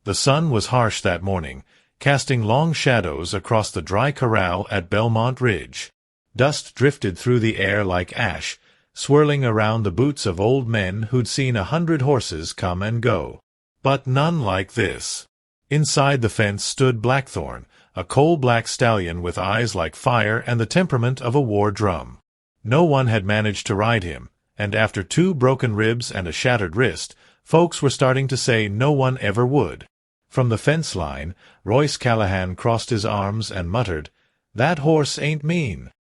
The sun was harsh that morning, casting long shadows across the dry corral at Bellemont Ridge. Dust drifted through the air like ash, swirling around the boots of old men who'd seen 100 horses come and go. But none like this. Inside the fence stood Blackthorn, a coal-black stallion with eyes like fire and the temperament of a war drum. No one had managed to ride him, and after 2 broken ribs and a shattered wrist, folks were starting to say no one ever would. From the fence line, Royce Callahan crossed his arms and muttered, "That horse ain't mean.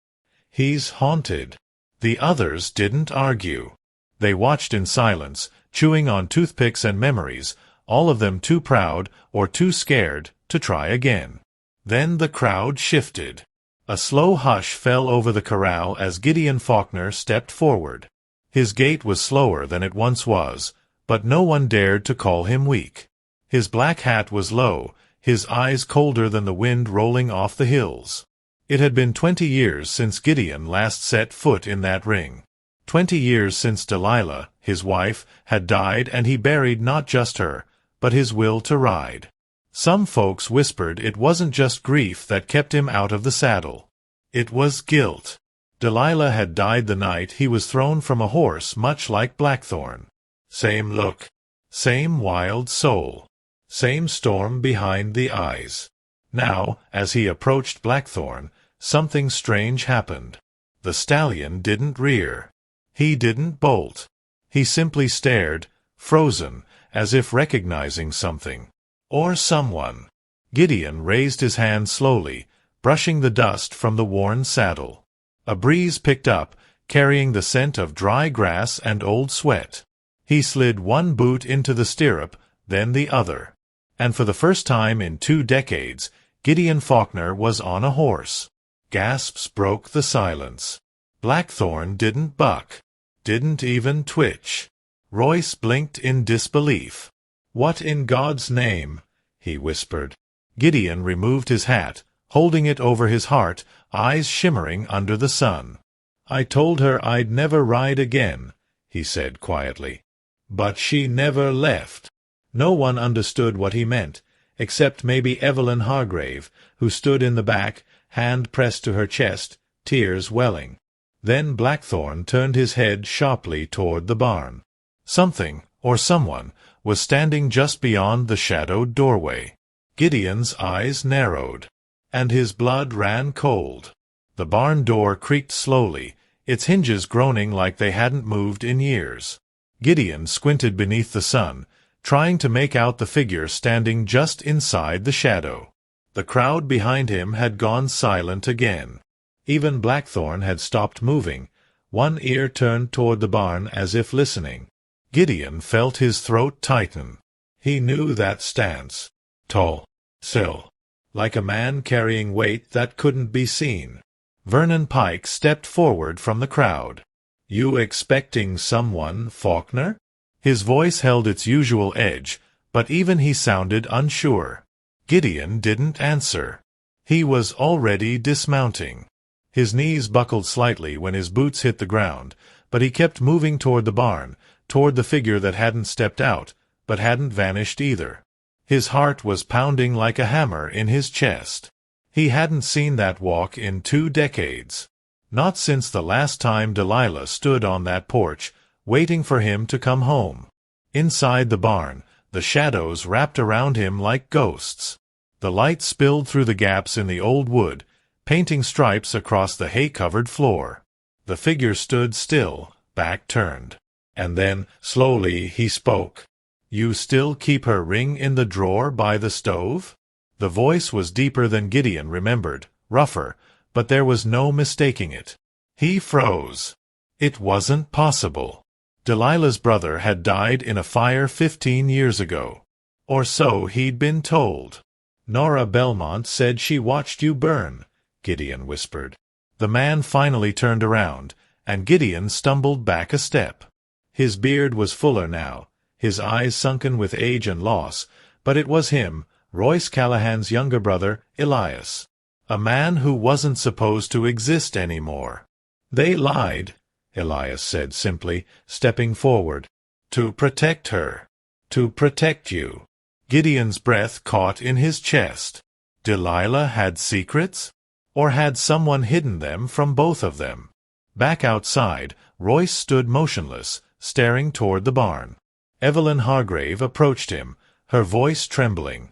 He's haunted." The others didn't argue. They watched in silence, chewing on toothpicks and memories, all of them too proud or too scared to try again. Then the crowd shifted. A slow hush fell over the corral as Gideon Falkner stepped forward. His gait was slower than it once was, but no one dared to call him weak. His black hat was low, his eyes colder than the wind rolling off the hills. It had been 20 years since Gideon last set foot in that ring. 20 years since Delilah, his wife, had died, and he buried not just her, but his will to ride. Some folks whispered it wasn't just grief that kept him out of the saddle. It was guilt. Delilah had died the night he was thrown from a horse much like Blackthorn. Same look, same wild soul, same storm behind the eyes. Now, as he approached Blackthorn, something strange happened. The stallion didn't rear. He didn't bolt. He simply stared, frozen, as if recognizing something. Or someone. Gideon raised his hand slowly, brushing the dust from the worn saddle. A breeze picked up, carrying the scent of dry grass and old sweat. He slid one boot into the stirrup, then the other. And for the first time in 2 decades, Gideon Falkner was on a horse. Gasps broke the silence. Blackthorn didn't buck. Didn't even twitch. Royce blinked in disbelief. "What in God's name?" he whispered. Gideon removed his hat, holding it over his heart, eyes shimmering under the sun. "I told her I'd never ride again," he said quietly. "But she never left." No one understood what he meant, except maybe Evelyn Hargrave, who stood in the back, hand pressed to her chest, tears welling. Then Blackthorn turned his head sharply toward the barn. Something, or someone, was standing just beyond the shadowed doorway. Gideon's eyes narrowed, and his blood ran cold. The barn door creaked slowly, its hinges groaning like they hadn't moved in years. Gideon squinted beneath the sun, trying to make out the figure standing just inside the shadow. The crowd behind him had gone silent again. Even Blackthorn had stopped moving, one ear turned toward the barn as if listening. Gideon felt his throat tighten. He knew that stance. Tall, still, like a man carrying weight that couldn't be seen. Vernon Pike stepped forward from the crowd. "You expecting someone, Falkner?" His voice held its usual edge, but even he sounded unsure. Gideon didn't answer. He was already dismounting. His knees buckled slightly when his boots hit the ground, but he kept moving toward the barn, toward the figure that hadn't stepped out, but hadn't vanished either. His heart was pounding like a hammer in his chest. He hadn't seen that walk in 2 decades. Not since the last time Delilah stood on that porch, waiting for him to come home. Inside the barn, the shadows wrapped around him like ghosts. The light spilled through the gaps in the old wood, painting stripes across the hay-covered floor. The figure stood still, back turned. And then, slowly, he spoke. "You still keep her ring in the drawer by the stove?" The voice was deeper than Gideon remembered, rougher, but there was no mistaking it. He froze. It wasn't possible. Delilah's brother had died in a fire 15 years ago. Or so he'd been told. "Nora Belmont said she watched you burn," Gideon whispered. The man finally turned around, and Gideon stumbled back a step. His beard was fuller now, his eyes sunken with age and loss, but it was him, Royce Callahan's younger brother, Elias. A man who wasn't supposed to exist anymore. "They lied," Elias said simply, stepping forward. "To protect her. To protect you." Gideon's breath caught in his chest. Delilah had secrets? Or had someone hidden them from both of them? Back outside, Royce stood motionless, staring toward the barn. Evelyn Hargrave approached him, her voice trembling.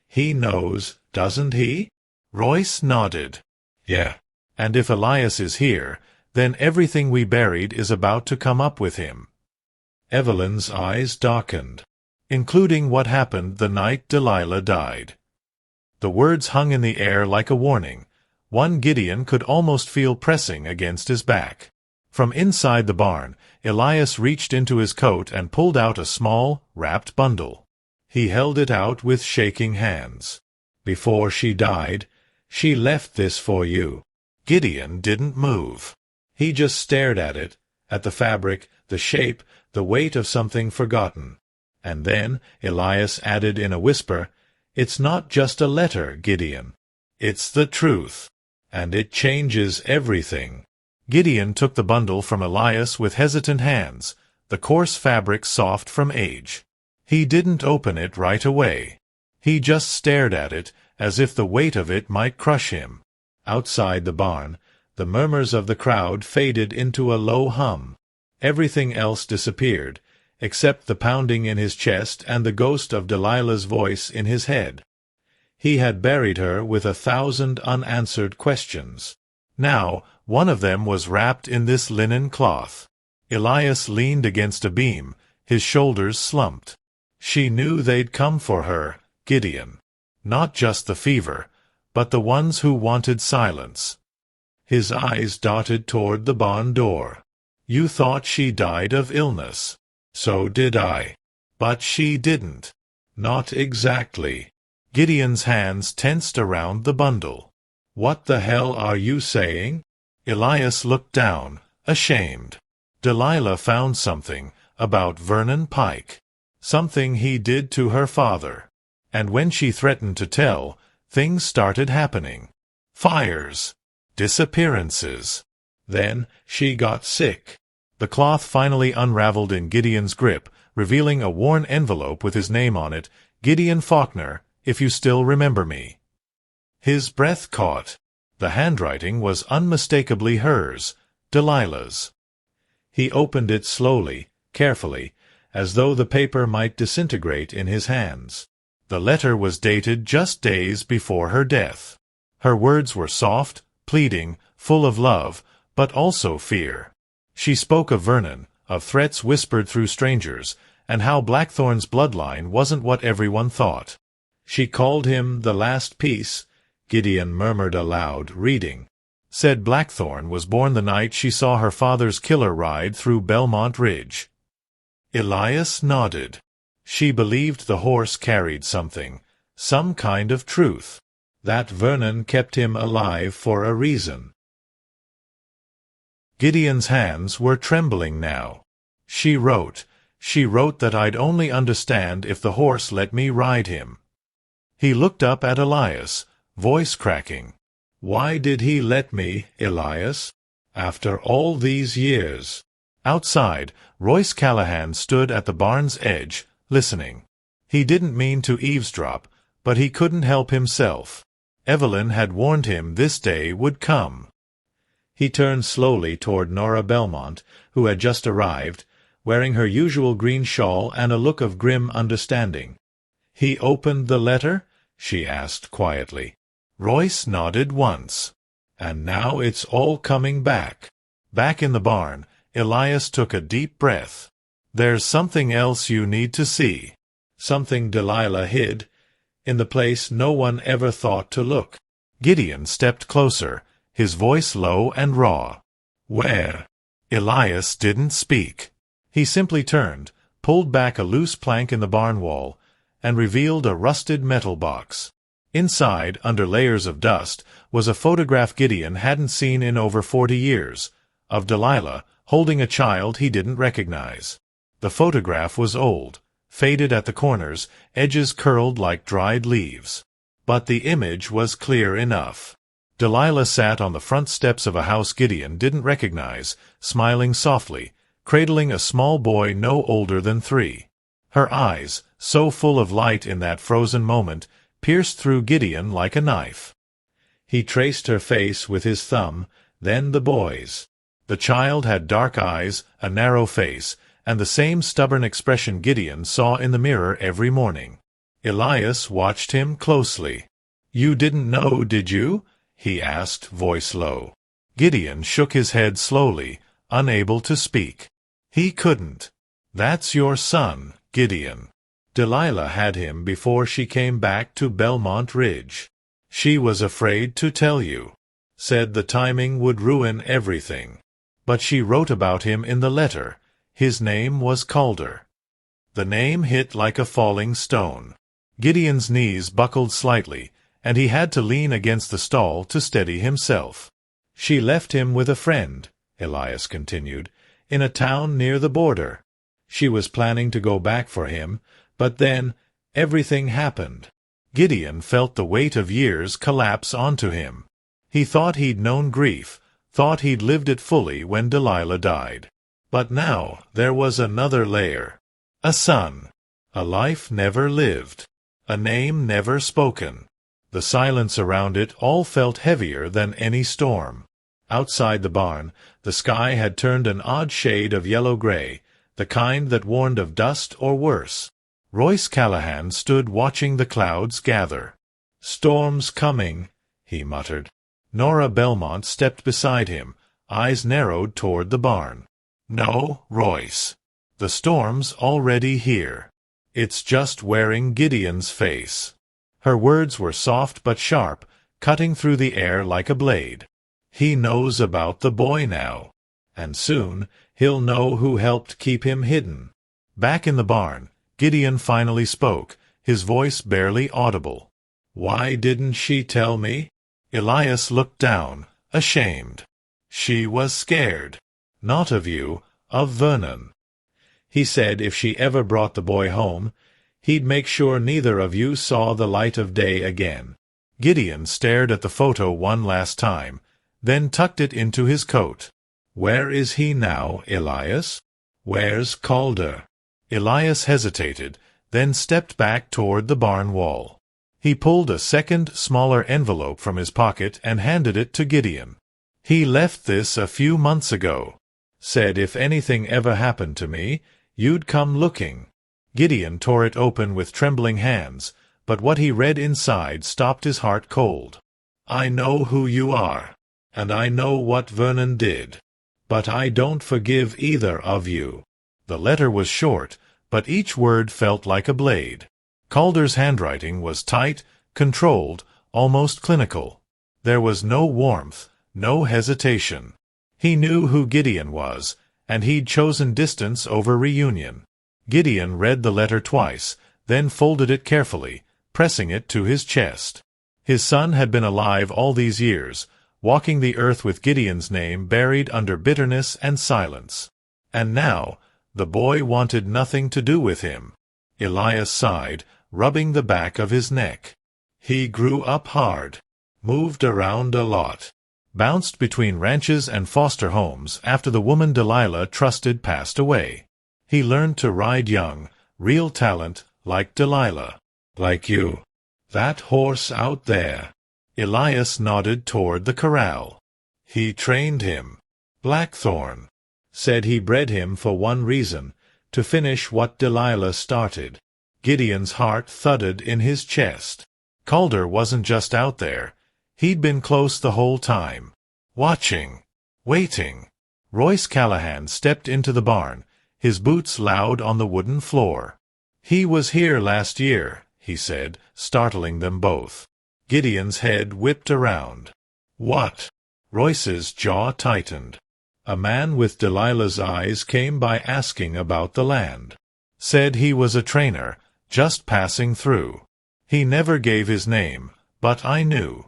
"He knows, doesn't he?" Royce nodded. "Yeah. And if Elias is here, then everything we buried is about to come up with him." Evelyn's eyes darkened. "Including what happened the night Delilah died." The words hung in the air like a warning. One Gideon could almost feel pressing against his back. From inside the barn, Elias reached into his coat and pulled out a small, wrapped bundle. He held it out with shaking hands. "Before she died, she left this for you." Gideon didn't move. He just stared at it, at the fabric, the shape, the weight of something forgotten. And then Elias added in a whisper, "It's not just a letter, Gideon. It's the truth. And it changes everything." Gideon took the bundle from Elias with hesitant hands, the coarse fabric soft from age. He didn't open it right away. He just stared at it, as if the weight of it might crush him. Outside the barn, the murmurs of the crowd faded into a low hum. Everything else disappeared, except the pounding in his chest and the ghost of Delilah's voice in his head. He had buried her with 1,000 unanswered questions. Now, one of them was wrapped in this linen cloth. Elias leaned against a beam, his shoulders slumped. She knew they'd come for her, Gideon. Not just the fever, but the ones who wanted silence. His eyes darted toward the barn door. "You thought she died of illness. So did I. But she didn't. Not exactly." Gideon's hands tensed around the bundle. "What the hell are you saying?" Elias looked down, ashamed. Delilah found something about Vernon Pike. Something he did to her father. And when she threatened to tell, things started happening. Fires. Disappearances. Then she got sick. The cloth finally unraveled in Gideon's grip, revealing a worn envelope with his name on it, "Gideon Falkner, if you still remember me." His breath caught. The handwriting was unmistakably hers, Delilah's. He opened it slowly, carefully, as though the paper might disintegrate in his hands. The letter was dated just days before her death. Her words were soft, pleading, full of love, but also fear. She spoke of Vernon, of threats whispered through strangers, and how Blackthorn's bloodline wasn't what everyone thought. She called him the last piece, Gideon murmured aloud, reading. Said Blackthorn was born the night she saw her father's killer ride through Bellemont Ridge. Elias nodded. She believed the horse carried something, some kind of truth. That Vernon kept him alive for a reason. Gideon's hands were trembling now. She wrote that I'd only understand if the horse let me ride him. He looked up at Elias, voice cracking. "Why did he let me, Elias? After all these years?" Outside, Royce Callahan stood at the barn's edge, listening. He didn't mean to eavesdrop, but he couldn't help himself. Evelyn had warned him this day would come. He turned slowly toward Nora Belmont, who had just arrived, wearing her usual green shawl and a look of grim understanding. "He opened the letter?" she asked quietly. Royce nodded once. "And now it's all coming back." Back in the barn, Elias took a deep breath. "There's something else you need to see. Something Delilah hid, in the place no one ever thought to look." Gideon stepped closer, his voice low and raw. "Where?" Elias didn't speak. He simply turned, pulled back a loose plank in the barn wall, and revealed a rusted metal box. Inside, under layers of dust, was a photograph Gideon hadn't seen in over 40 years, of Delilah holding a child he didn't recognize. The photograph was old, faded at the corners, edges curled like dried leaves. But the image was clear enough. Delilah sat on the front steps of a house Gideon didn't recognize, smiling softly, cradling a small boy no older than 3. Her eyes, so full of light in that frozen moment, pierced through Gideon like a knife. He traced her face with his thumb, then the boy's. The child had dark eyes, a narrow face, and the same stubborn expression Gideon saw in the mirror every morning. Elias watched him closely. "You didn't know, did you?" he asked, voice low. Gideon shook his head slowly, unable to speak. He couldn't. "That's your son, Gideon. Delilah had him before she came back to Bellemont Ridge. She was afraid to tell you. Said the timing would ruin everything. But she wrote about him in the letter. His name was Calder." The name hit like a falling stone. Gideon's knees buckled slightly, and he had to lean against the stall to steady himself. "She left him with a friend," Elias continued, "in a town near the border. She was planning to go back for him, but then everything happened." Gideon felt the weight of years collapse onto him. He thought he'd known grief, thought he'd lived it fully when Delilah died. But now there was another layer. A son. A life never lived. A name never spoken. The silence around it all felt heavier than any storm. Outside the barn, the sky had turned an odd shade of yellow-gray, the kind that warned of dust or worse. Royce Callahan stood watching the clouds gather. "Storm's coming," he muttered. Nora Bellemont stepped beside him, eyes narrowed toward the barn. "No, Royce. The storm's already here. It's just wearing Gideon's face." Her words were soft but sharp, cutting through the air like a blade. "He knows about the boy now. And soon he'll know who helped keep him hidden." Back in the barn, Gideon finally spoke, his voice barely audible. "Why didn't she tell me?" Elias looked down, ashamed. "She was scared. Not of you, of Vernon. He said if she ever brought the boy home, he'd make sure neither of you saw the light of day again." Gideon stared at the photo one last time, then tucked it into his coat. "Where is he now, Elias? Where's Calder?" Elias hesitated, then stepped back toward the barn wall. He pulled a second, smaller envelope from his pocket and handed it to Gideon. "He left this a few months ago. Said if anything ever happened to me, you'd come looking." Gideon tore it open with trembling hands, but what he read inside stopped his heart cold. "I know who you are, and I know what Vernon did, but I don't forgive either of you." The letter was short, but each word felt like a blade. Calder's handwriting was tight, controlled, almost clinical. There was no warmth, no hesitation. He knew who Gideon was, and he'd chosen distance over reunion. Gideon read the letter twice, then folded it carefully, pressing it to his chest. His son had been alive all these years, walking the earth with Gideon's name buried under bitterness and silence. And now, the boy wanted nothing to do with him. Elias sighed, rubbing the back of his neck. He grew up hard, moved around a lot, bounced between ranches and foster homes after the woman Delilah trusted passed away. He learned to ride young, real talent, like Delilah. "Like you. That horse out there." Elias nodded toward the corral. "He trained him. Blackthorn. Said he bred him for one reason, to finish what Delilah started." Gideon's heart thudded in his chest. Calder wasn't just out there. He'd been close the whole time. Watching. Waiting. Royce Callahan stepped into the barn, his boots loud on the wooden floor. "He was here last year," he said, startling them both. Gideon's head whipped around. "What?" Royce's jaw tightened. "A man with Delilah's eyes came by asking about the land. Said he was a trainer, just passing through. He never gave his name, but I knew.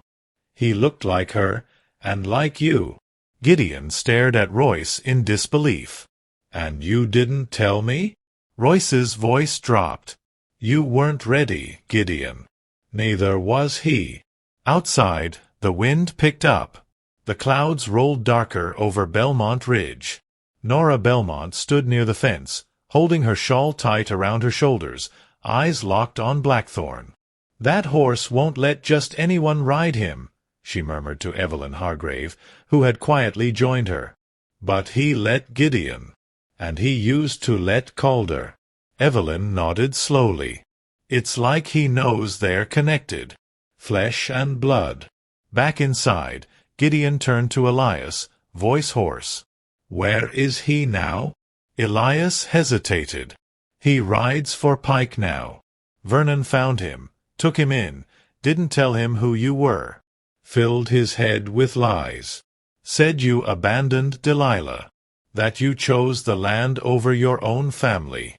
He looked like her, and like you." Gideon stared at Royce in disbelief. "And you didn't tell me?" Royce's voice dropped. "You weren't ready, Gideon. Neither was he." Outside, the wind picked up. The clouds rolled darker over Bellemont Ridge. Nora Bellemont stood near the fence, holding her shawl tight around her shoulders, eyes locked on Blackthorn. "That horse won't let just anyone ride him," she murmured to Evelyn Hargrave, who had quietly joined her. "But he let Gideon. And he used to let Calder." Evelyn nodded slowly. "It's like he knows they're connected. Flesh and blood." Back inside, Gideon turned to Elias, voice hoarse. "Where is he now?" Elias hesitated. "He rides for Pike now. Vernon found him, took him in, didn't tell him who you were. Filled his head with lies. Said you abandoned Delilah. That you chose the land over your own family."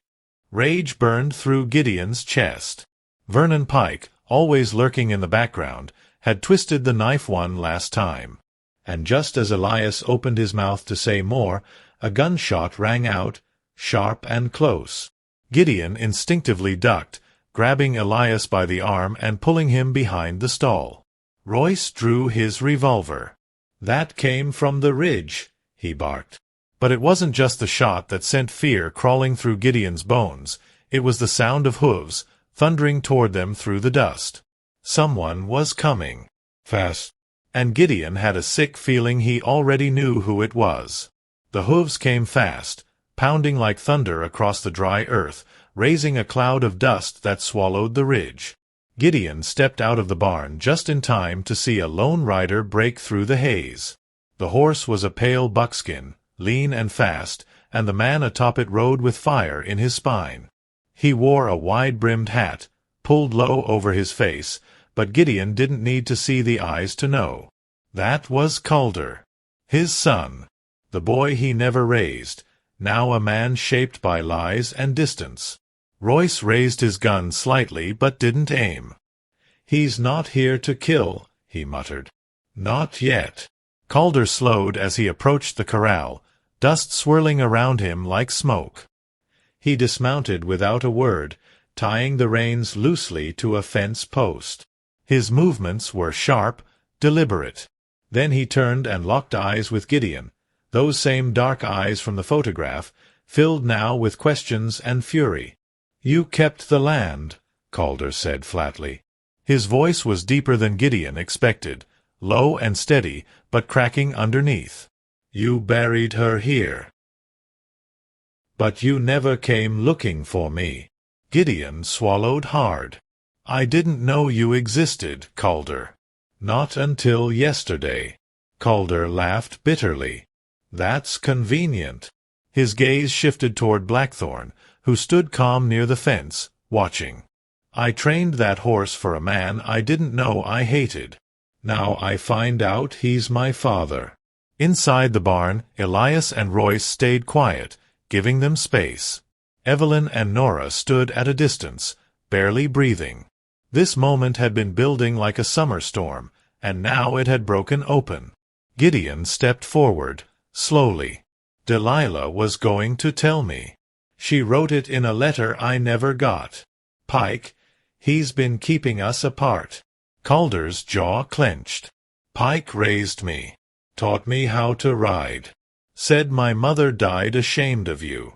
Rage burned through Gideon's chest. Vernon Pike, always lurking in the background, had twisted the knife one last time. And just as Elias opened his mouth to say more, a gunshot rang out, sharp and close. Gideon instinctively ducked, grabbing Elias by the arm and pulling him behind the stall. Royce drew his revolver. "That came from the ridge," he barked. But it wasn't just the shot that sent fear crawling through Gideon's bones. It was the sound of hooves, thundering toward them through the dust. Someone was coming. Fast. And Gideon had a sick feeling he already knew who it was. The hooves came fast, pounding like thunder across the dry earth, raising a cloud of dust that swallowed the ridge. Gideon stepped out of the barn just in time to see a lone rider break through the haze. The horse was a pale buckskin, lean and fast, and the man atop it rode with fire in his spine. He wore a wide-brimmed hat, pulled low over his face, but Gideon didn't need to see the eyes to know. That was Calder, his son, the boy he never raised, now a man shaped by lies and distance. Royce raised his gun slightly but didn't aim. "He's not here to kill," he muttered. "Not yet." Calder slowed as he approached the corral, dust swirling around him like smoke. He dismounted without a word, tying the reins loosely to a fence post. His movements were sharp, deliberate. Then he turned and locked eyes with Gideon, those same dark eyes from the photograph, filled now with questions and fury. "You kept the land," Calder said flatly. His voice was deeper than Gideon expected, low and steady, but cracking underneath. "You buried her here. But you never came looking for me." Gideon swallowed hard. "I didn't know you existed, Calder. Not until yesterday." Calder laughed bitterly. "That's convenient." His gaze shifted toward Blackthorn, who stood calm near the fence, watching. "I trained that horse for a man I didn't know I hated. Now I find out he's my father." Inside the barn, Elias and Royce stayed quiet, giving them space. Evelyn and Nora stood at a distance, barely breathing. This moment had been building like a summer storm, and now it had broken open. Gideon stepped forward, slowly. "Delilah was going to tell me. She wrote it in a letter I never got. Pike, he's been keeping us apart." Calder's jaw clenched. "Pike raised me. Taught me how to ride. Said my mother died ashamed of you.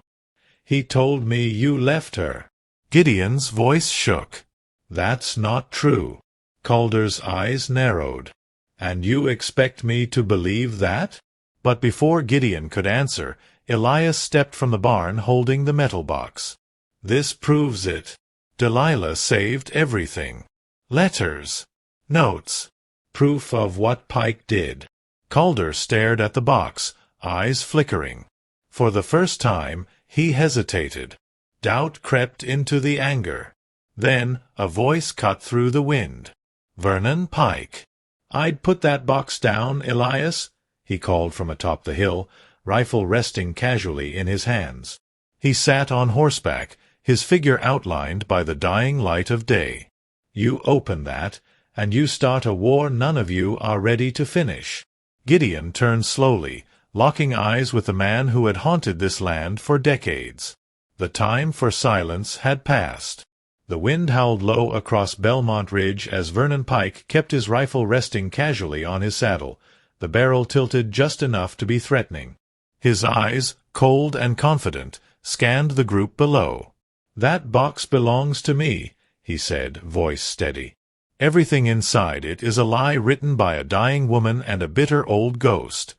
He told me you left her." Gideon's voice shook. "That's not true." Calder's eyes narrowed. "And you expect me to believe that?" But before Gideon could answer, Elias stepped from the barn holding the metal box. "This proves it. Delilah saved everything. Letters. Notes. Proof of what Pike did." Calder stared at the box, eyes flickering. For the first time, he hesitated. Doubt crept into the anger. Then a voice cut through the wind. "Vernon Pike." "I'd put that box down, Elias," he called from atop the hill, rifle resting casually in his hands. He sat on horseback, his figure outlined by the dying light of day. "You open that, and you start a war none of you are ready to finish." Gideon turned slowly, locking eyes with the man who had haunted this land for decades. The time for silence had passed. The wind howled low across Bellemont Ridge as Vernon Pike kept his rifle resting casually on his saddle, the barrel tilted just enough to be threatening. His eyes, cold and confident, scanned the group below. "That box belongs to me," he said, voice steady. "Everything inside it is a lie written by a dying woman and a bitter old ghost."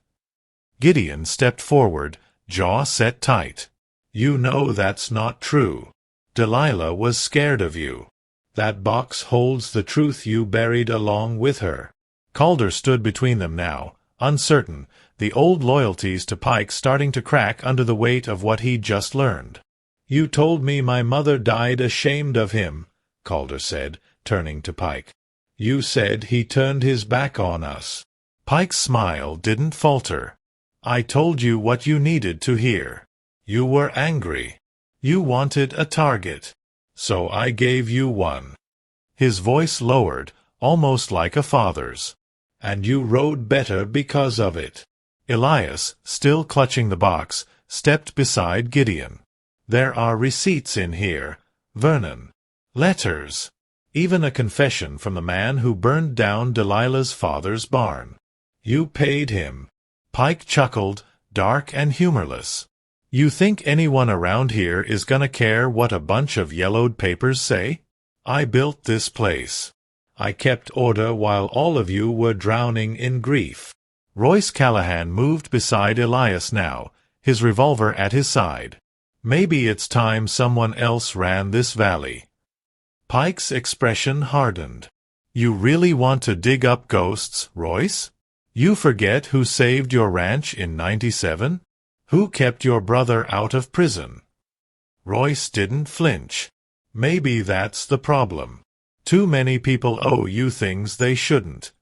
Gideon stepped forward, jaw set tight. "You know that's not true. Delilah was scared of you. That box holds the truth you buried along with her." Calder stood between them now, uncertain, the old loyalties to Pike starting to crack under the weight of what he'd just learned. "You told me my mother died ashamed of him," Calder said, turning to Pike. "You said he turned his back on us." Pike's smile didn't falter. "I told you what you needed to hear. You were angry. You wanted a target. So I gave you one." His voice lowered, almost like a father's. "And you rode better because of it." Elias, still clutching the box, stepped beside Gideon. "There are receipts in here, Vernon. Letters. Even a confession from the man who burned down Delilah's father's barn. You paid him." Pike chuckled, dark and humorless. "You think anyone around here is gonna care what a bunch of yellowed papers say? I built this place. I kept order while all of you were drowning in grief." Royce Callahan moved beside Elias now, his revolver at his side. "Maybe it's time someone else ran this valley." Pike's expression hardened. "You really want to dig up ghosts, Royce? You forget who saved your ranch in '97? Who kept your brother out of prison?" Royce didn't flinch. "Maybe that's the problem. Too many people owe you things they shouldn't."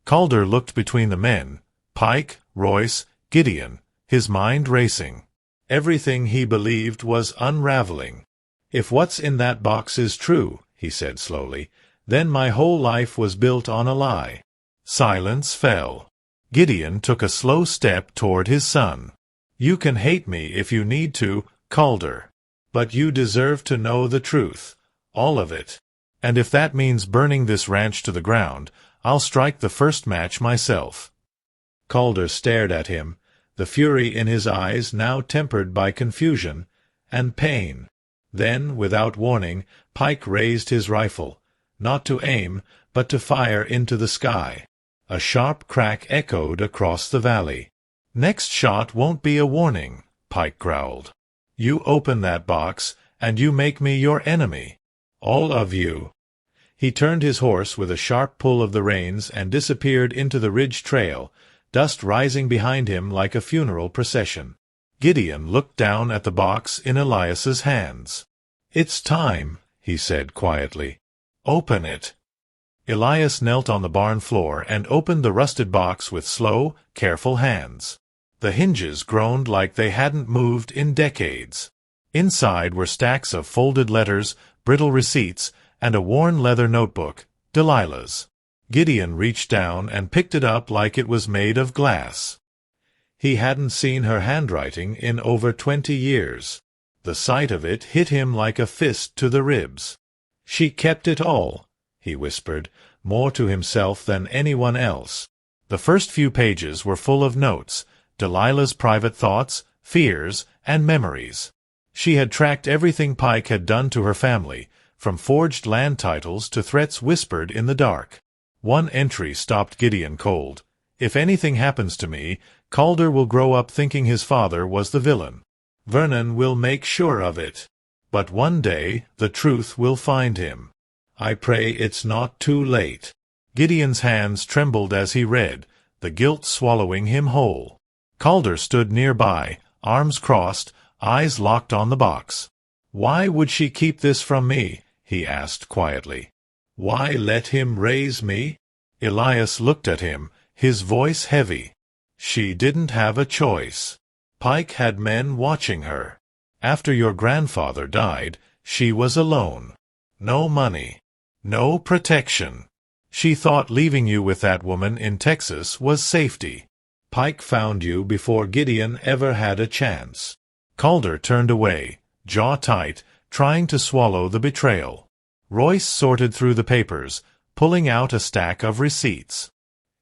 Calder looked between the men, Pike, Royce, Gideon, his mind racing. Everything he believed was unraveling. "If what's in that box is true," he said slowly, "then my whole life was built on a lie." Silence fell. Gideon took a slow step toward his son. "You can hate me if you need to, Calder. But you deserve to know the truth. All of it. And if that means burning this ranch to the ground, I'll strike the first match myself." Calder stared at him, the fury in his eyes now tempered by confusion and pain. Then, without warning, Pike raised his rifle, not to aim, but to fire into the sky. A sharp crack echoed across the valley. "Next shot won't be a warning," Pike growled. "You open that box, and you make me your enemy. All of you." He turned his horse with a sharp pull of the reins and disappeared into the ridge trail, dust rising behind him like a funeral procession. Gideon looked down at the box in Elias's hands. "It's time," he said quietly. "Open it." Elias knelt on the barn floor and opened the rusted box with slow, careful hands. The hinges groaned like they hadn't moved in decades. Inside were stacks of folded letters, brittle receipts, and a worn leather notebook, Delilah's. Gideon reached down and picked it up like it was made of glass. He hadn't seen her handwriting in over 20 years. The sight of it hit him like a fist to the ribs. "She kept it all," he whispered, more to himself than anyone else. The first few pages were full of notes, Delilah's private thoughts, fears, and memories. She had tracked everything Pike had done to her family, from forged land titles to threats whispered in the dark. One entry stopped Gideon cold. "If anything happens to me, Calder will grow up thinking his father was the villain. Vernon will make sure of it. But one day the truth will find him. I pray it's not too late." Gideon's hands trembled as he read, the guilt swallowing him whole. Calder stood nearby, arms crossed, eyes locked on the box. "Why would she keep this from me?" he asked quietly. "Why let him raise me?" Elias looked at him, his voice heavy. "She didn't have a choice. Pike had men watching her. After your grandfather died, she was alone. No money. No protection. She thought leaving you with that woman in Texas was safety. Pike found you before Gideon ever had a chance." Calder turned away, jaw tight, trying to swallow the betrayal. Royce sorted through the papers, pulling out a stack of receipts.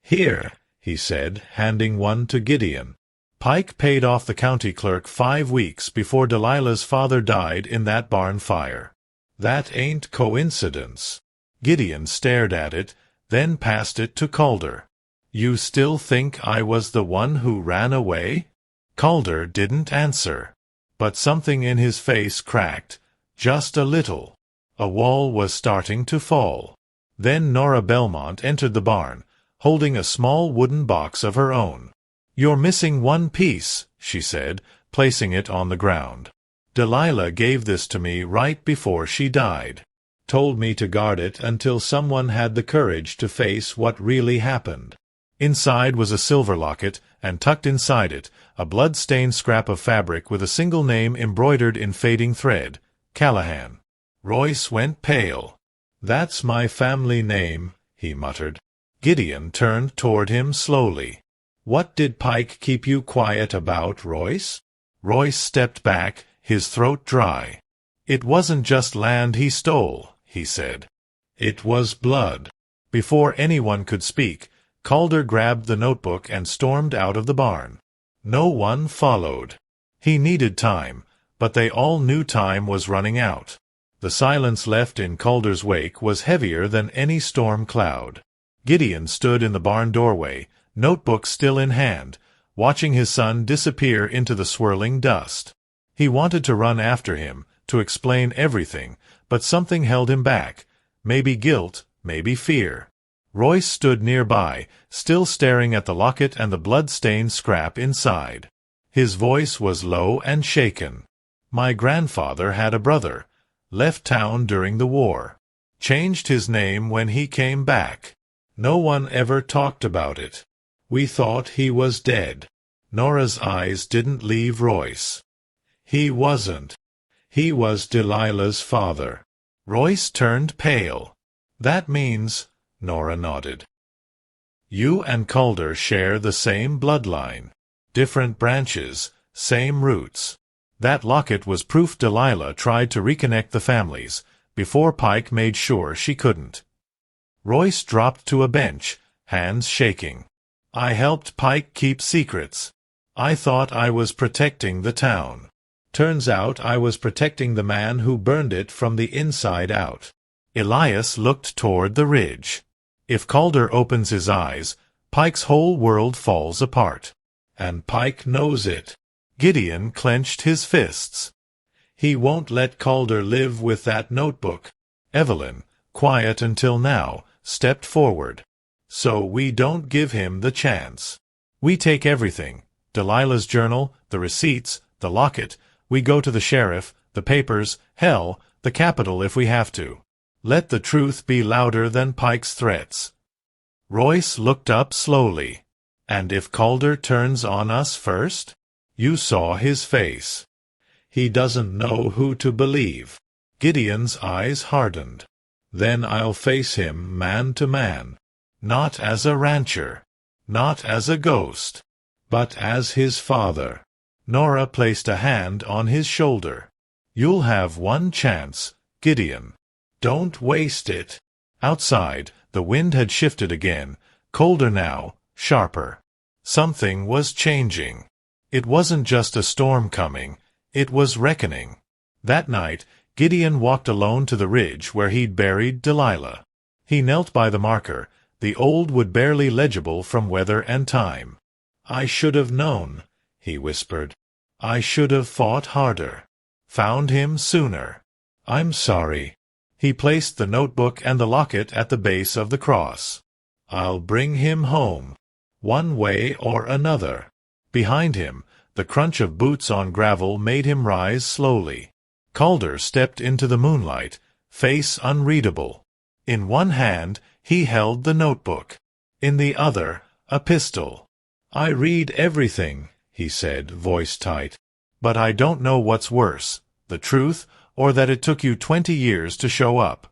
"Here," he said, handing one to Gideon. Pike paid off the county clerk 5 weeks before Delilah's father died in that barn fire. That ain't coincidence. Gideon stared at it, then passed it to Calder. You still think I was the one who ran away? Calder didn't answer, but something in his face cracked, just a little. A wall was starting to fall. Then Nora Bellemont entered the barn, holding a small wooden box of her own. You're missing one piece, she said, placing it on the ground. Delilah gave this to me right before she died. Told me to guard it until someone had the courage to face what really happened. Inside was a silver locket, and tucked inside it, a blood-stained scrap of fabric with a single name embroidered in fading thread, Callahan. Royce went pale. That's my family name, he muttered. Gideon turned toward him slowly. What did Pike keep you quiet about, Royce? Royce stepped back, his throat dry. It wasn't just land he stole, he said. It was blood. Before anyone could speak, Calder grabbed the notebook and stormed out of the barn. No one followed. He needed time, but they all knew time was running out. The silence left in Calder's wake was heavier than any storm cloud. Gideon stood in the barn doorway, notebook still in hand, watching his son disappear into the swirling dust. He wanted to run after him, to explain everything, but something held him back. Maybe guilt, maybe fear. Royce stood nearby, still staring at the locket and the blood-stained scrap inside. His voice was low and shaken. My grandfather had a brother. Left town during the war. Changed his name when he came back. No one ever talked about it. We thought he was dead. Nora's eyes didn't leave Royce. He wasn't. He was Delilah's father. Royce turned pale. That means, Nora nodded. You and Calder share the same bloodline. Different branches, same roots. That locket was proof Delilah tried to reconnect the families, before Pike made sure she couldn't. Royce dropped to a bench, hands shaking. I helped Pike keep secrets. I thought I was protecting the town. Turns out I was protecting the man who burned it from the inside out. Elias looked toward the ridge. If Calder opens his eyes, Pike's whole world falls apart. And Pike knows it. Gideon clenched his fists. He won't let Calder live with that notebook. Evelyn, quiet until now, stepped forward. So we don't give him the chance. We take everything. Delilah's journal, the receipts, the locket. We go to the sheriff, the papers, hell, the Capitol if we have to. Let the truth be louder than Pike's threats. Royce looked up slowly. And if Calder turns on us first? You saw his face. He doesn't know who to believe. Gideon's eyes hardened. Then I'll face him man to man. Not as a rancher. Not as a ghost. But as his father. Nora placed a hand on his shoulder. You'll have one chance, Gideon. Don't waste it. Outside, the wind had shifted again, colder now, sharper. Something was changing. It wasn't just a storm coming, it was reckoning. That night, Gideon walked alone to the ridge where he'd buried Delilah. He knelt by the marker, the old wood barely legible from weather and time. I should have known, he whispered. I should have fought harder. Found him sooner. I'm sorry. He placed the notebook and the locket at the base of the cross. I'll bring him home. One way or another. Behind him, the crunch of boots on gravel made him rise slowly. Calder stepped into the moonlight, face unreadable. In one hand, he held the notebook. In the other, a pistol. I read everything, he said, voice tight. But I don't know what's worse, the truth, or that it took you 20 years to show up.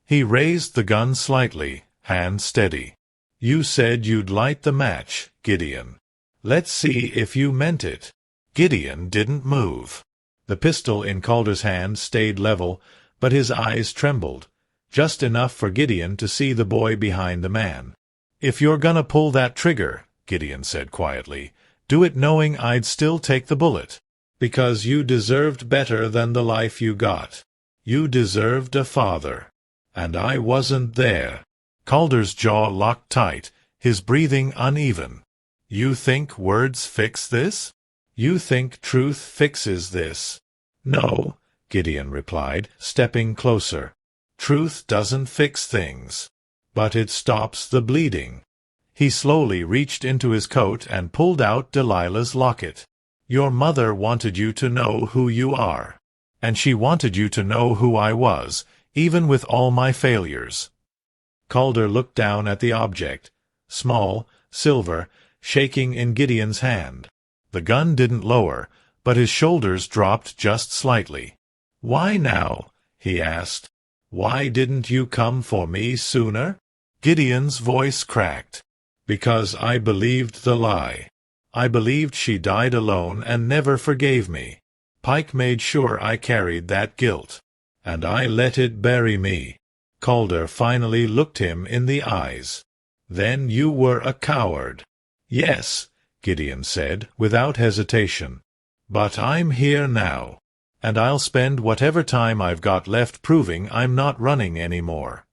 He raised the gun slightly, hand steady. You said you'd light the match, Gideon. Let's see if you meant it. Gideon didn't move. The pistol in Calder's hand stayed level, but his eyes trembled, just enough for Gideon to see the boy behind the man. If you're gonna pull that trigger, Gideon said quietly, Do it knowing I'd still take the bullet. Because you deserved better than the life you got. You deserved a father. And I wasn't there. Calder's jaw locked tight, his breathing uneven. You think words fix this? You think truth fixes this? No, Gideon replied, stepping closer. Truth doesn't fix things. But it stops the bleeding. He slowly reached into his coat and pulled out Delilah's locket. Your mother wanted you to know who you are. And she wanted you to know who I was, even with all my failures. Calder looked down at the object, small, silver, shaking in Gideon's hand. The gun didn't lower, but his shoulders dropped just slightly. Why now? He asked. Why didn't you come for me sooner? Gideon's voice cracked. Because I believed the lie. I believed she died alone and never forgave me. Pike made sure I carried that guilt. And I let it bury me. Calder finally looked him in the eyes. Then you were a coward. Yes, Gideon said, without hesitation. But I'm here now. And I'll spend whatever time I've got left proving I'm not running anymore.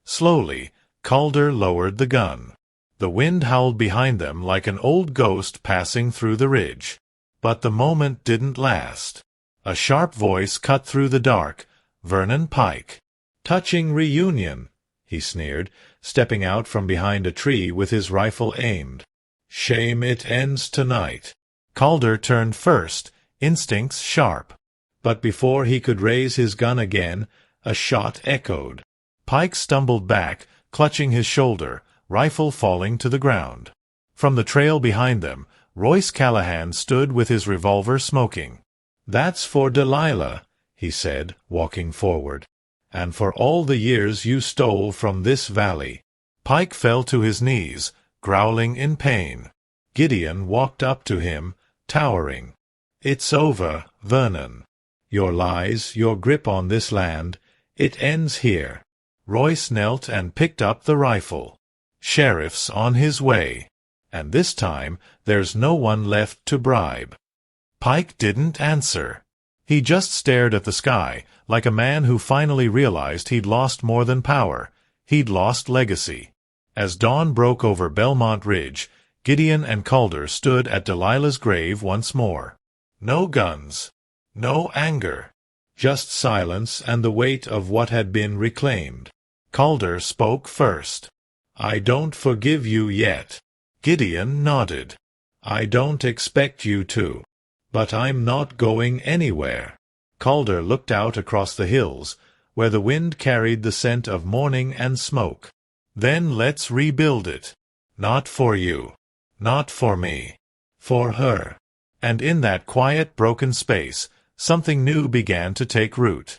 Slowly, Calder lowered the gun. The wind howled behind them like an old ghost passing through the ridge. But the moment didn't last. A sharp voice cut through the dark. Vernon Pike. Touching reunion, he sneered, stepping out from behind a tree with his rifle aimed. Shame it ends tonight. Calder turned first, instincts sharp. But before he could raise his gun again, a shot echoed. Pike stumbled back, clutching his shoulder, rifle falling to the ground. From the trail behind them, Royce Callahan stood with his revolver smoking. That's for Delilah, he said, walking forward. And for all the years you stole from this valley. Pike fell to his knees, growling in pain. Gideon walked up to him, towering. It's over, Vernon. Your lies, your grip on this land, it ends here. Royce knelt and picked up the rifle. Sheriff's on his way. And this time, there's no one left to bribe. Pike didn't answer. He just stared at the sky, like a man who finally realized he'd lost more than power. He'd lost legacy. As dawn broke over Bellemont Ridge, Gideon and Calder stood at Delilah's grave once more. No guns. No anger. Just silence and the weight of what had been reclaimed. Calder spoke first. I don't forgive you yet. Gideon nodded. I don't expect you to. But I'm not going anywhere. Calder looked out across the hills, where the wind carried the scent of morning and smoke. Then let's rebuild it. Not for you. Not for me. For her. And in that quiet, broken space, something new began to take root.